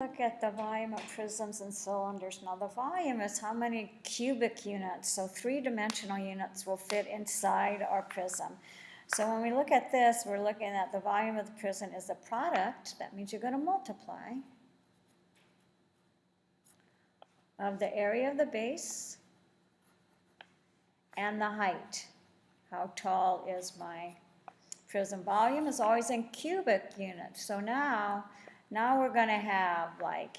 Look at the volume of prisms and cylinders. Now the volume is how many cubic units, so three-dimensional units will fit inside our prism. So when we look at this, we're looking at the volume of the prism is the product. That means you're going to multiply of the area of the base and the height. How tall is my prism? Volume is always in cubic units. So now we're going to have like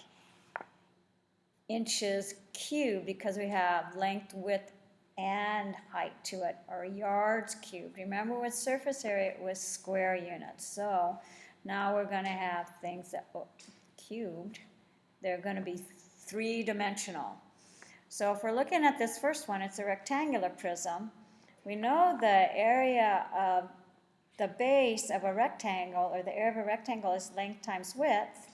inches cubed because we have length, width, and height to it, or yards cubed. Remember with surface area it was square units. So now we're going to have things that cubed. They're going to be three-dimensional. So if we're looking at this first one, it's a rectangular prism. We know the area of the base of a rectangle, or the area of a rectangle, is length times width.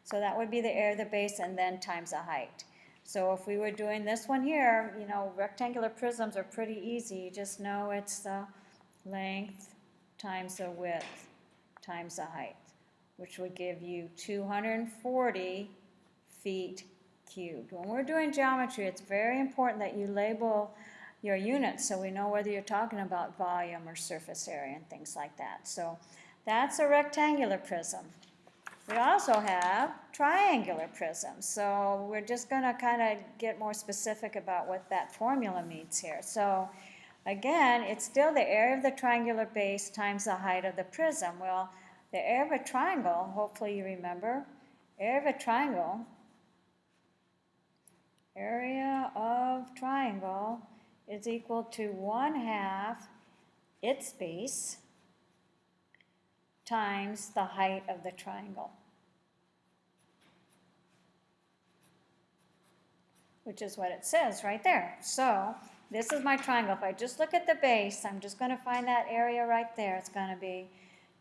So that would be the area of the base and then times the height. So if we were doing this one here, you know, rectangular prisms are pretty easy. You just know it's the length times the width times the height, which would give you 240 feet cubed. When we're doing geometry, it's very important that you label your units so we know whether you're talking about volume or surface area and things like that. So that's a rectangular prism. We also have triangular prisms. So we're just going to kind of get more specific about what that formula means here. So again, it's still the area of the triangular base times the height of the prism. Well, the area of a triangle, hopefully you remember, area of triangle is equal to 1/2 its base times the height of the triangle, which is what it says right there. So this is my triangle. If I just look at the base, I'm just going to find that area right there. It's going to be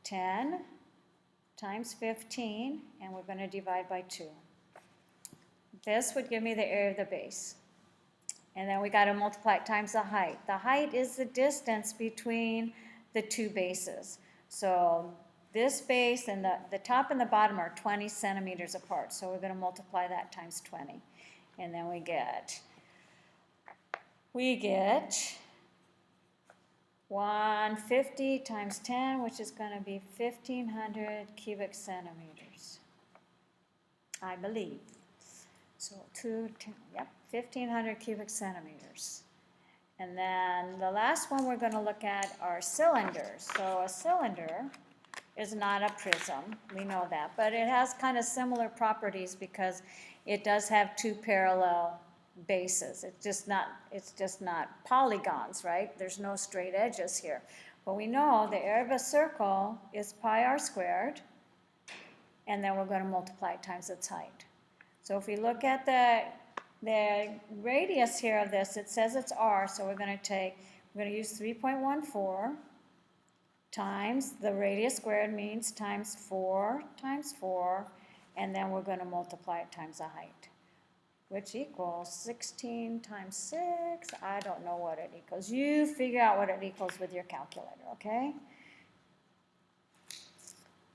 10 times 15, and we're going to divide by 2. This would give me the area of the base. And then we got to multiply it times the height. The height is the distance between the two bases. So this base and the top and the bottom are 20 centimeters apart. So we're going to multiply that times 20. And then we get 150 times 10, which is going to be 1,500 cubic centimeters, I believe. So 1,500 cubic centimeters. And then the last one we're going to look at are cylinders. So a cylinder is not a prism, we know that, but it has kind of similar properties because it does have two parallel bases. It's just not polygons, right? There's no straight edges here. But we know the area of a circle is pi r squared, and then we're going to multiply it times its height. So if we look at the radius here of this, it says it's r, so we're going to use 3.14 times the radius squared means times 4 times 4, and then we're going to multiply it times the height, which equals 16 times 6. I don't know what it equals. You figure out what it equals with your calculator, okay?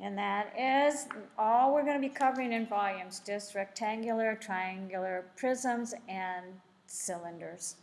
And that is all we're going to be covering in volumes, just rectangular, triangular prisms, and cylinders.